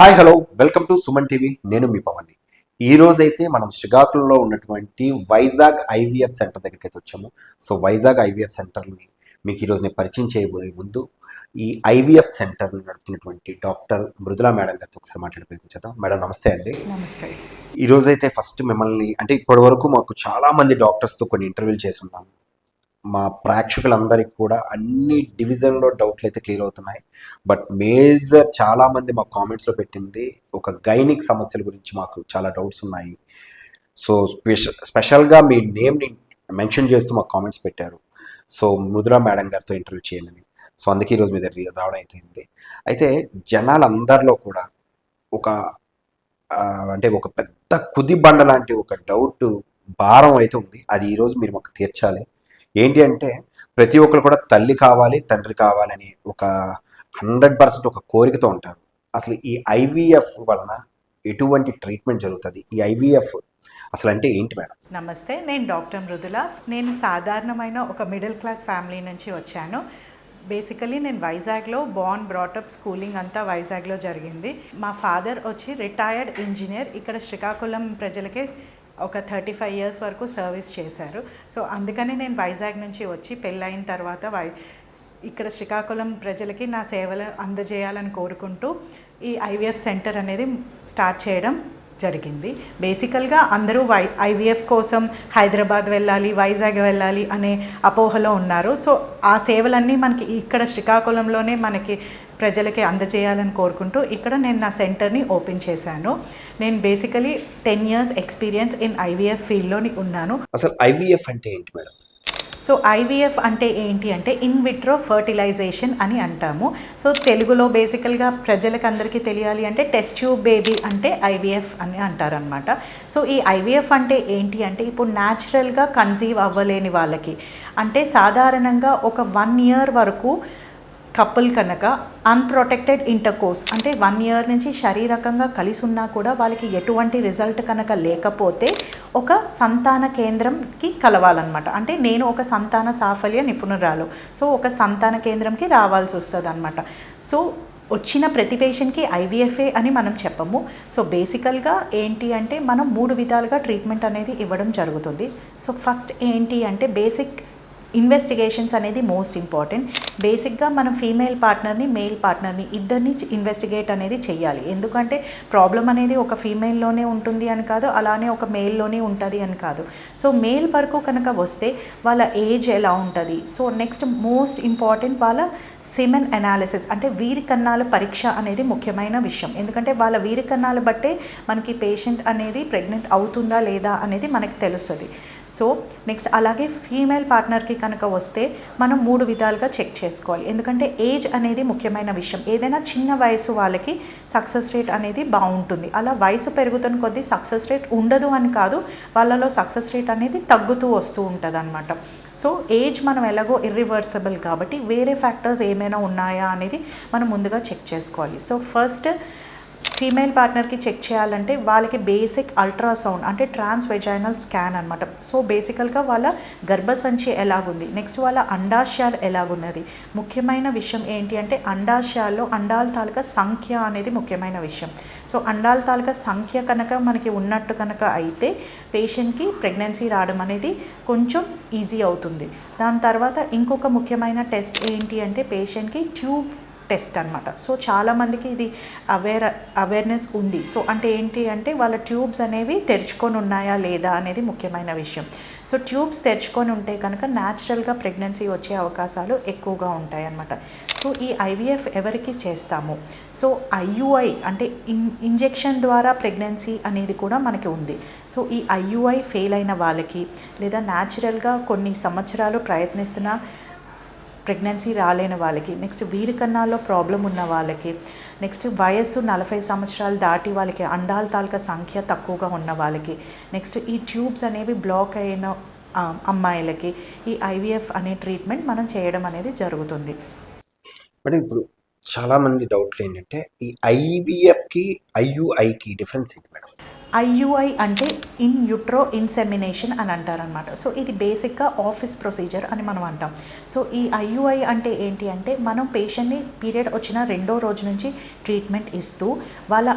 Hi hello welcome to Suman TV. నేను మీ పవన్ని. ఈ రోజైతే మనం శ్రీకాకుళంలో ఉన్నటువంటి వైజాగ్ ఐవీఎఫ్ సెంటర్ దగ్గరికి అయితే వచ్చాము. సో వైజాగ్ ఐవీఎఫ్ సెంటర్ని మీకు ఈరోజు నేను పరిచయం చేయబోయే ముందు ఈ ఐవీఎఫ్ సెంటర్ నడుపుతున్నటువంటి డాక్టర్ మృదులా మేడం గారితో ఒకసారి మాట్లాడి ప్రయత్నించేద్దాం. మేడం నమస్తే అండి. నమస్తే. ఈ రోజైతే ఫస్ట్ మిమ్మల్ని అంటే ఇప్పటి వరకు మాకు చాలా మంది డాక్టర్స్తో కొన్ని ఇంటర్వ్యూలు చేసి ఉన్నాము. మా ప్రేక్షకులందరికీ కూడా అన్ని డివిజన్లో డౌట్లు అయితే క్లియర్ అవుతున్నాయి. బట్ మేజర్ చాలామంది మా కామెంట్స్లో పెట్టింది ఒక గైనిక్ సమస్యల గురించి మాకు చాలా డౌట్స్ ఉన్నాయి. సో స్పెషల్గా మీ నేమ్ని మెన్షన్ చేస్తూ మాకు కామెంట్స్ పెట్టారు. సో మృదులా మేడం గారితో ఇంటర్వ్యూ చేయాలని. సో అందుకే ఈరోజు మీ దగ్గర రావడం అయితే అయితే జనాలందరిలో కూడా ఒక అంటే ఒక పెద్ద కుది బండ లాంటి ఒక డౌట్ భారం అయితే ఉంది. అది ఈరోజు మీరు మాకు తీర్చాలి. ఏంటి అంటే ప్రతి ఒక్కరు కూడా తల్లి కావాలి తండ్రి కావాలని ఒక 100% ఒక కోరికతో ఉంటారు. అసలు ఈ ఐవీఎఫ్ వలన ఎటువంటి ట్రీట్మెంట్ జరుగుతుంది, ఈ ఐవీఎఫ్ అసలు అంటే ఏంటి మేడం? నమస్తే, నేను డాక్టర్ మృదుల. నేను సాధారణమైన ఒక మిడిల్ క్లాస్ ఫ్యామిలీ నుంచి వచ్చాను. బేసికలీ నేను వైజాగ్లో బ్రాటప్ స్కూలింగ్ అంతా వైజాగ్లో జరిగింది. మా ఫాదర్ వచ్చి రిటైర్డ్ ఇంజనీర్. ఇక్కడ శ్రీకాకుళం ప్రజలకే ఒక 35 years వరకు సర్వీస్ చేశారు. సో అందుకని నేను వైజాగ్ నుంచి వచ్చి పెళ్ళైన తర్వాత ఇక్కడ శ్రీకాకుళం ప్రజలకి నా సేవలు అందజేయాలని కోరుకుంటూ ఈ ఐవీఎఫ్ సెంటర్ అనేది స్టార్ట్ చేయడం జరిగింది. బేసికల్గా అందరూ ఐవీఎఫ్ కోసం హైదరాబాద్ వెళ్ళాలి, వైజాగ్ వెళ్ళాలి అనే అపోహలో ఉన్నారు. సో ఆ సేవలన్నీ మనకి ఇక్కడ శ్రీకాకుళంలోనే మనకి ప్రజలకి అందజేయాలని కోరుకుంటూ ఇక్కడ నేను నా సెంటర్ని ఓపెన్ చేశాను. నేను basically 10 years experience in IVF ఫీల్డ్లోని ఉన్నాను. అసలు ఐవీఎఫ్ అంటే ఏంటి మేడం? సో ఐవీఎఫ్ అంటే ఏంటి అంటే ఇన్ విట్రో ఫర్టిలైజేషన్ అని అంటాము. సో తెలుగులో బేసికల్గా ప్రజలకు అందరికీ తెలియాలి అంటే టెస్ట్ ట్యూబ్ బేబీ అంటే ఐవీఎఫ్ అని అంటారనమాట. సో ఈ ఐవీఎఫ్ అంటే ఏంటి అంటే ఇప్పుడు న్యాచురల్గా కన్సీవ్ అవ్వలేని వాళ్ళకి, అంటే సాధారణంగా ఒక 1 year వరకు కపుల్ కనుక అన్ప్రొటెక్టెడ్ ఇంటర్కోర్స్ అంటే 1 year నుంచి శారీరకంగా కలిసి ఉన్నా కూడా వాళ్ళకి ఎటువంటి రిజల్ట్ కనుక లేకపోతే ఒక సంతాన కేంద్రంకి కలవాలన్నమాట. అంటే నేను ఒక సంతాన సాఫల్య నిపుణురాలు, సో ఒక సంతాన కేంద్రంకి రావాల్సి వస్తుంది అనమాట. సో వచ్చిన ప్రతి పేషెంట్కి ఐవీఎఫ్ఏ అని మనం చెప్పము. సో బేసికల్గా ఏంటి అంటే మనం 3 విధాలుగా ట్రీట్మెంట్ అనేది ఇవ్వడం జరుగుతుంది. సో ఫస్ట్ ఏంటి అంటే బేసిక్ ఇన్వెస్టిగేషన్స్ అనేది మోస్ట్ ఇంపార్టెంట్. బేసిక్గా మనం ఫీమేల్ పార్ట్నర్ని మేల్ పార్ట్నర్ని ఇద్దరిని ఇన్వెస్టిగేట్ అనేది చెయ్యాలి. ఎందుకంటే ప్రాబ్లం అనేది ఒక ఫీమేల్లోనే ఉంటుంది అని కాదు, అలానే ఒక మేల్లోనే ఉంటుంది అని కాదు. సో మేల్ వరకు కనుక వస్తే వాళ్ళ ఏజ్ ఎలా ఉంటుంది, సో నెక్స్ట్ మోస్ట్ ఇంపార్టెంట్ వాళ్ళ సిమెన్ అనాలిసిస్ అంటే వీరికన్నాల పరీక్ష అనేది ముఖ్యమైన విషయం. ఎందుకంటే వాళ్ళ వీరికన్నాలు బట్టే మనకి పేషెంట్ అనేది ప్రెగ్నెంట్ అవుతుందా లేదా అనేది మనకి తెలుస్తుంది. సో నెక్స్ట్ అలాగే ఫీమేల్ పార్ట్నర్కి కనుక వస్తే మనం 3 విధాలుగా చెక్ చేసుకోవాలి. ఎందుకంటే ఏజ్ అనేది ముఖ్యమైన విషయం. ఏదైనా చిన్న వయసు వాళ్ళకి సక్సెస్ రేట్ అనేది బాగుంటుంది. అలా వయసు పెరుగుతున్న కొద్దీ సక్సెస్ రేట్ ఉండదు అని కాదు, వాళ్ళలో సక్సెస్ రేట్ అనేది తగ్గుతూ వస్తూ ఉంటుంది అనమాట. సో ఏజ్ మనం ఎలాగో ఇర్రివర్సబుల్ కాబట్టి వేరే ఫ్యాక్టర్స్ ఏమైనా ఉన్నాయా అనేది మనం ముందుగా చెక్ చేసుకోవాలి. సో ఫస్ట్ ఫీమేల్ పార్ట్నర్కి చెక్ చేయాలంటే వాళ్ళకి బేసిక్ అల్ట్రాసౌండ్ అంటే ట్రాన్స్వెజైనల్ స్కాన్ అనమాట. సో బేసికల్గా వాళ్ళ గర్భసంచి ఎలాగుంది, నెక్స్ట్ వాళ్ళ అండాశయాలు ఎలాగున్నది. ముఖ్యమైన విషయం ఏంటి అంటే అండాశయాల్లో అండాల తాలూకా సంఖ్య అనేది ముఖ్యమైన విషయం. సో అండాల తాలూకా సంఖ్య కనుక మనకి ఉన్నట్టు కనుక అయితే పేషెంట్కి ప్రెగ్నెన్సీ రావడం అనేది కొంచెం ఈజీ అవుతుంది. దాని తర్వాత ఇంకొక ముఖ్యమైన టెస్ట్ ఏంటి అంటే పేషెంట్కి ట్యూబ్ టెస్ట్ అనమాట. సో చాలామందికి ఇది అవేర్నెస్ ఉంది. సో అంటే ఏంటి అంటే వాళ్ళ ట్యూబ్స్ అనేవి తెరుచుకొని ఉన్నాయా లేదా అనేది ముఖ్యమైన విషయం. సో ట్యూబ్స్ తెరుచుకొని ఉంటే కనుక న్యాచురల్గా ప్రెగ్నెన్సీ వచ్చే అవకాశాలు ఎక్కువగా ఉంటాయి అన్నమాట. సో ఈ ఐవీఎఫ్ ఎవరికి చేస్తాము? సో ఐయుఐ అంటే ఇంజెక్షన్ ద్వారా ప్రెగ్నెన్సీ అనేది కూడా మనకి ఉంది. సో ఈ ఐయుఐ ఫెయిల్ అయిన వాళ్ళకి లేదా న్యాచురల్గా కొన్ని సంవత్సరాలు ప్రయత్నిస్తున్న ప్రెగ్నెన్సీ రాలేని వాళ్ళకి, నెక్స్ట్ వీరికన్నాల్లో ప్రాబ్లం ఉన్న వాళ్ళకి, నెక్స్ట్ వయస్సు 40 సంవత్సరాలు దాటి వాళ్ళకి అండాల తాలూకా సంఖ్య తక్కువగా ఉన్న వాళ్ళకి, నెక్స్ట్ ఈ ట్యూబ్స్ అనేవి బ్లాక్ అయిన అమ్మాయిలకి ఈ ఐవీఎఫ్ అనే ట్రీట్మెంట్ మనం చేయడం అనేది జరుగుతుంది. మేడం ఇప్పుడు చాలామంది డౌట్లు ఏంటంటే ఈ ఐవీఎఫ్కి ఐయుఐకి డిఫరెన్స్ ఏంటి మేడం? ఐయుఐ అంటే ఇన్ యూట్రో ఇన్సెమినేషన్ అని అంటారనమాట. సో ఇది బేసిక్గా ఆఫీస్ ప్రొసీజర్ అని మనం అంటాం. సో ఈ ఐయుఐ అంటే ఏంటి అంటే మనం పేషెంట్ని పీరియడ్ వచ్చిన రెండో రోజు నుంచి ట్రీట్మెంట్ ఇస్తూ వాళ్ళ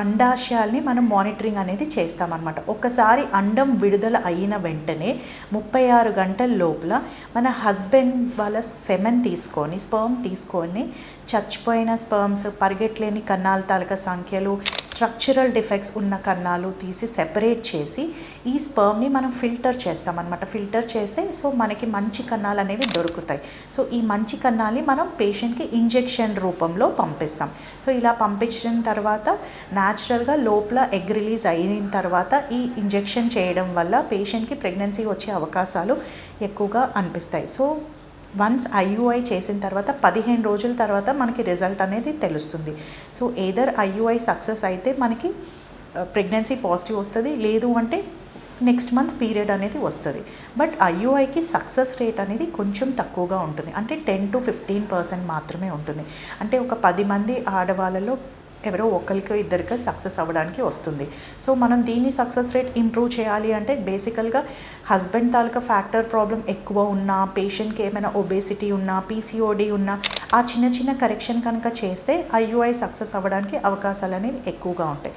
అండాశయాల్ని మనం మానిటరింగ్ అనేది చేస్తామన్నమాట. ఒకసారి అండం విడుదల అయిన వెంటనే 36 గంటల లోపల మన హస్బెండ్ వాళ్ళ సెమెన్ తీసుకొని స్పర్మ్ తీసుకొని చచ్చిపోయిన స్పర్మ్స్, పరిగెట్లేని కన్నాల తాలూకా సంఖ్యలు, స్ట్రక్చరల్ డిఫెక్ట్స్ ఉన్న కన్నాలు తీసి సెపరేట్ చేసి ఈ స్పర్మ్ని మనం ఫిల్టర్ చేస్తామన్నమాట. ఫిల్టర్ చేస్తే సో మనకి మంచి కన్నాలు అనేవి దొరుకుతాయి. సో ఈ మంచి కన్నాల్ని మనం పేషెంట్కి ఇంజెక్షన్ రూపంలో పంపిస్తాం. సో ఇలా పంపించిన తర్వాత న్యాచురల్గా లోపల ఎగ్ రిలీజ్ అయిన తర్వాత ఈ ఇంజెక్షన్ చేయడం వల్ల పేషెంట్కి ప్రెగ్నెన్సీ వచ్చే అవకాశాలు ఎక్కువగా అనిపిస్తాయి. సో వన్స్ ఐయుఐ చేసిన తర్వాత 15 రోజుల తర్వాత మనకి రిజల్ట్ అనేది తెలుస్తుంది. సో ఏదర్ ఐయుఐ సక్సెస్ అయితే మనకి ప్రెగ్నెన్సీ పాజిటివ్ వస్తుంది, లేదు అంటే నెక్స్ట్ మంత్ పీరియడ్ అనేది వస్తుంది. బట్ ఐయుఐకి సక్సెస్ రేట్ అనేది కొంచెం తక్కువగా ఉంటుంది, అంటే 10 to 15% మాత్రమే ఉంటుంది. అంటే ఒక 10 మంది ఆడవాళ్ళలో ఎవరో ఒకరికి ఇద్దరికి సక్సెస్ అవ్వడానికి వస్తుంది. సో మనం దీన్ని సక్సెస్ రేట్ ఇంప్రూవ్ చేయాలి అంటే బేసికల్గా హస్బెండ్ తాలూకా ఫ్యాక్టర్ ప్రాబ్లం ఎక్కువ ఉన్నా, పేషెంట్కి ఏమైనా ఒబేసిటీ ఉన్నా, పీసీఓడి ఉన్నా, ఆ చిన్న చిన్న కరెక్షన్ కనుక చేస్తే ఐయుఐ సక్సెస్ అవ్వడానికి అవకాశాలు అనేవి ఎక్కువగా ఉంటాయి.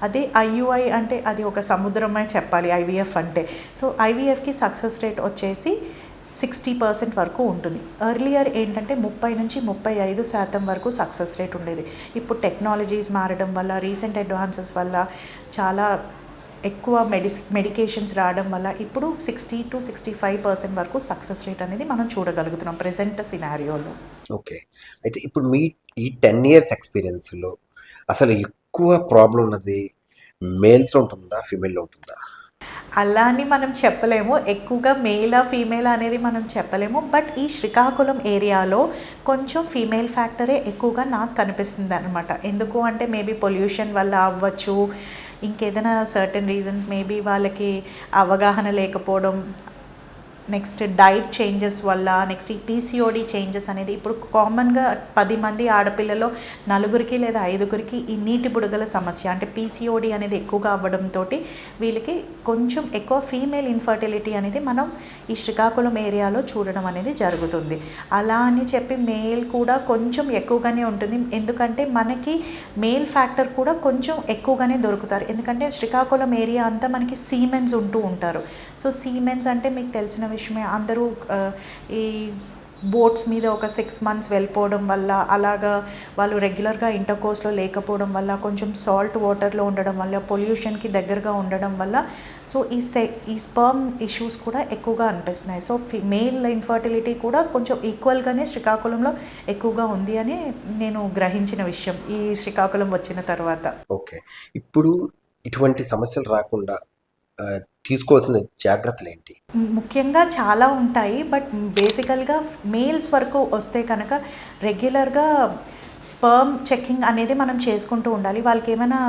అదే ఐయుఐ అంటే అది ఒక సముద్రమే చెప్పాలి ఐవీఎఫ్ అంటే. సో ఐవీఎఫ్కి సక్సెస్ రేట్ వచ్చేసి 60% వరకు ఉంటుంది. ఎర్లియర్ ఏంటంటే 30 నుంచి 35% వరకు సక్సెస్ రేట్ ఉండేది. ఇప్పుడు టెక్నాలజీస్ మారడం వల్ల, రీసెంట్ అడ్వాన్సెస్ వల్ల, చాలా ఎక్కువ మెడికేషన్స్ రావడం వల్ల ఇప్పుడు 60 to 65% వరకు సక్సెస్ రేట్ అనేది మనం చూడగలుగుతున్నాం ప్రెజెంట్ సినారియోలో. ఓకే. అయితే ఇప్పుడు మీ ఈ 10 years ఎక్స్పీరియన్స్లో అసలు ఎక్కువ ప్రాబ్లం ఉన్నది మేల్స్లో ఉంటుందా, ఫీమేల్లో ఉంటుందా? అలా అని మనం చెప్పలేము, ఎక్కువగా మేలా ఫీమేలా అనేది మనం చెప్పలేము. బట్ ఈ శ్రీకాకుళం ఏరియాలో కొంచెం ఫీమేల్ ఫ్యాక్టరే ఎక్కువగా నాకు కనిపిస్తుంది అనమాట. ఎందుకు అంటే మేబీ పొల్యూషన్ వల్ల అవ్వచ్చు, ఇంకేదైనా సర్టన్ రీజన్స్, మేబీ వాళ్ళకి అవగాహన లేకపోవడం, నెక్స్ట్ డైట్ చేంజెస్ వల్ల, నెక్స్ట్ ఈ పీసీఓడి చేంజెస్ అనేది ఇప్పుడు కామన్గా 10 మంది ఆడపిల్లలో 4 లేదా 5 ఈ నీటి బుడగల సమస్య అంటే పీసీఓడి అనేది ఎక్కువగా అవ్వడంతో వీళ్ళకి కొంచెం ఎక్కువ ఫీమేల్ ఇన్ఫర్టిలిటీ అనేది మనం ఈ శ్రీకాకుళం ఏరియాలో చూడడం అనేది జరుగుతుంది. అలా అని చెప్పి మేల్ కూడా కొంచెం ఎక్కువగానే ఉంటుంది, ఎందుకంటే మనకి మేల్ ఫ్యాక్టర్ కూడా కొంచెం ఎక్కువగానే దొరుకుతారు. ఎందుకంటే శ్రీకాకుళం ఏరియా అంతా మనకి సీమెన్స్ ఉంటూ ఉంటారు. సో సీమెన్స్ అంటే మీకు తెలిసిన విషయమే, అందరూ ఈ బోట్స్ మీద ఒక 6 months వెళ్ళిపోవడం వల్ల, అలాగా వాళ్ళు రెగ్యులర్గా ఇంటర్కోర్స్లో లేకపోవడం వల్ల, కొంచెం సాల్ట్ వాటర్లో ఉండడం వల్ల, పొల్యూషన్కి దగ్గరగా ఉండడం వల్ల సో ఈ స్పర్మ్ ఇష్యూస్ కూడా ఎక్కువగా అనిపిస్తున్నాయి. సో మేల్ ఇన్ఫర్టిలిటీ కూడా కొంచెం ఈక్వల్గానే శ్రీకాకుళంలో ఎక్కువగా ఉంది అని నేను గ్రహించిన విషయం ఈ శ్రీకాకుళం వచ్చిన తర్వాత. ఓకే. ఇప్పుడు ఇటువంటి సమస్యలు రాకుండా తీసుకోవాల్సిన జాగ్రత్తలు ఏంటి? ముఖ్యంగా చాలా ఉంటాయి, బట్ బేసికల్గా మేల్స్ వరకు వస్తే కనుక రెగ్యులర్గా స్పర్మ్ చెకింగ్ అనేది మనం చేసుకుంటూ ఉండాలి. వాళ్ళకి ఏమైనా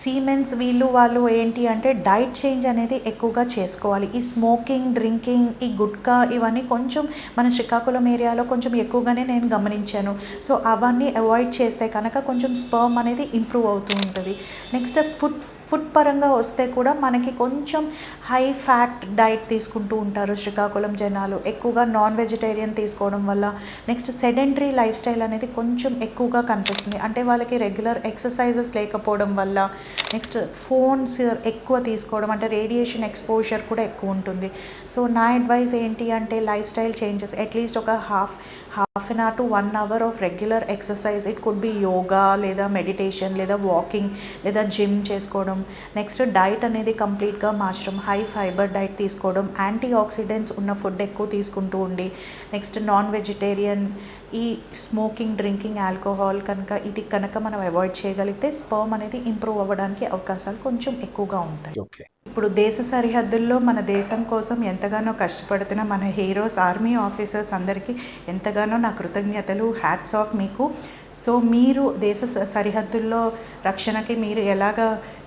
సీమెన్స్ వాళ్ళు ఏంటి అంటే డైట్ చేంజ్ అనేది ఎక్కువగా చేసుకోవాలి. ఈ స్మోకింగ్, డ్రింకింగ్, ఈ గుట్కా ఇవన్నీ కొంచెం మన శ్రీకాకుళం ఏరియాలో కొంచెం ఎక్కువగానే నేను గమనించాను. సో అవన్నీ అవాయిడ్ చేస్తే కనుక కొంచెం స్పర్మ్ అనేది ఇంప్రూవ్ అవుతూ ఉంటుంది. నెక్స్ట్ ఫుడ్ పరంగా వస్తే కూడా మనకి కొంచెం హై ఫ్యాట్ డైట్ తీసుకుంటూ ఉంటారు శ్రీకాకుళం జనాలు, ఎక్కువగా నాన్ వెజిటేరియన్ తీసుకోవడం వల్ల. నెక్స్ట్ సెడెంటరీ లైఫ్ స్టైల్ అనేది కొంచెం ఎక్కువగా కనిపిస్తుంది, అంటే వాళ్ళకి రెగ్యులర్ ఎక్సర్సైజెస్ లేకపోవడం వల్ల. నెక్స్ట్ ఫోన్స్ ఎక్కువ తీసుకోవడం, అంటే రేడియేషన్ ఎక్స్పోజర్ కూడా ఎక్కువ ఉంటుంది. సో నా అడ్వైస్ ఏంటి అంటే లైఫ్ స్టైల్ చేంజెస్, అట్లీస్ట్ ఒక half an hour to 1 hour of regular exercise. It could be yoga లేదా మెడిటేషన్ లేదా వాకింగ్ లేదా జిమ్ చేసుకోవడం. నెక్స్ట్ డైట్ అనేది కంప్లీట్గా మార్చడం, హై ఫైబర్ డైట్ తీసుకోవడం, యాంటీ ఆక్సిడెంట్స్ ఉన్న ఫుడ్ ఎక్కువ తీసుకుంటూ ఉండి, నెక్స్ట్ నాన్ వెజిటేరియన్, ఈ స్మోకింగ్, డ్రింకింగ్, ఆల్కహాల్ కనుక మనం అవాయిడ్ చేయగలిగితే స్పర్మ్ అనేది ఇంప్రూవ్ అవ్వడానికి అవకాశాలు కొంచెం ఎక్కువగా ఉంటాయి. ఓకే. ఇప్పుడు దేశ సరిహద్దుల్లో మన దేశం కోసం ఎంతగానో కష్టపడుతున్న మన హీరోస్, ఆర్మీ ఆఫీసర్స్ అందరికీ ఎంతగానో నా కృతజ్ఞతలు. హ్యాట్స్ ఆఫ్ మీకు. సో మీరు దేశ సరిహద్దుల్లో రక్షణకి మీరు ఎలాగ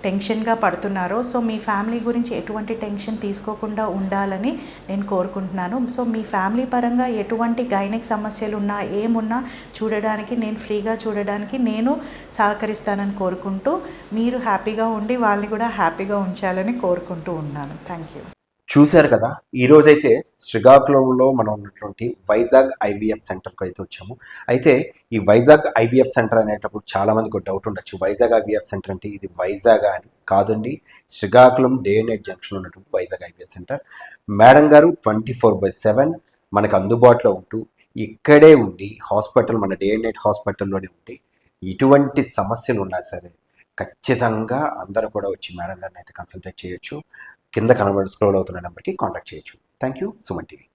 టెన్షన్గా పడుతున్నారో, సో మీ ఫ్యామిలీ గురించి ఎటువంటి టెన్షన్ తీసుకోకుండా ఉండాలని నేను కోరుకుంటున్నాను. సో మీ ఫ్యామిలీ పరంగా ఎటువంటి గైనిక్ సమస్యలు ఉన్నా ఏమున్నా చూడడానికి, నేను ఫ్రీగా చూడడానికి నేను సహకరిస్తానని కోరుకుంటూ, మీరు హ్యాపీగా ఉండి వాళ్ళని కూడా హ్యాపీగా ఉంచాలని కోరుకుంటూ ఉన్నాను. Thank you. చూశారు కదా, ఈ రోజైతే శ్రీకాకుళంలో మనం ఉన్నటువంటి వైజాగ్ ఐవీఎఫ్ సెంటర్కి అయితే వచ్చాము. అయితే ఈ వైజాగ్ ఐవీఎఫ్ సెంటర్ అనేటప్పుడు చాలా మందికి ఒక డౌట్ ఉండొచ్చు, వైజాగ్ ఐవీఎఫ్ సెంటర్ అంటే ఇది వైజాగ్ అని. కాదండి, శ్రీకాకుళం డే అండ్ నైట్ జంక్షన్లో ఉన్నటువంటి వైజాగ్ ఐవీఎఫ్ సెంటర్. మేడం గారు 24/7 మనకు అందుబాటులో ఉంటూ ఇక్కడే ఉండి హాస్పిటల్, మన డే అండ్ నైట్ హాస్పిటల్లోనే ఉండి ఎటువంటి సమస్యలు ఉన్నా సరే ఖచ్చితంగా అందరూ కూడా వచ్చి మేడం గారిని అయితే కన్సల్టేట్ చేయొచ్చు. కింద కనబడి స్క్రోల్ అవుతున్న నెంబర్కి కాంటాక్ట్ చేయొచ్చు. Thank you. సుమన్ టీవీ.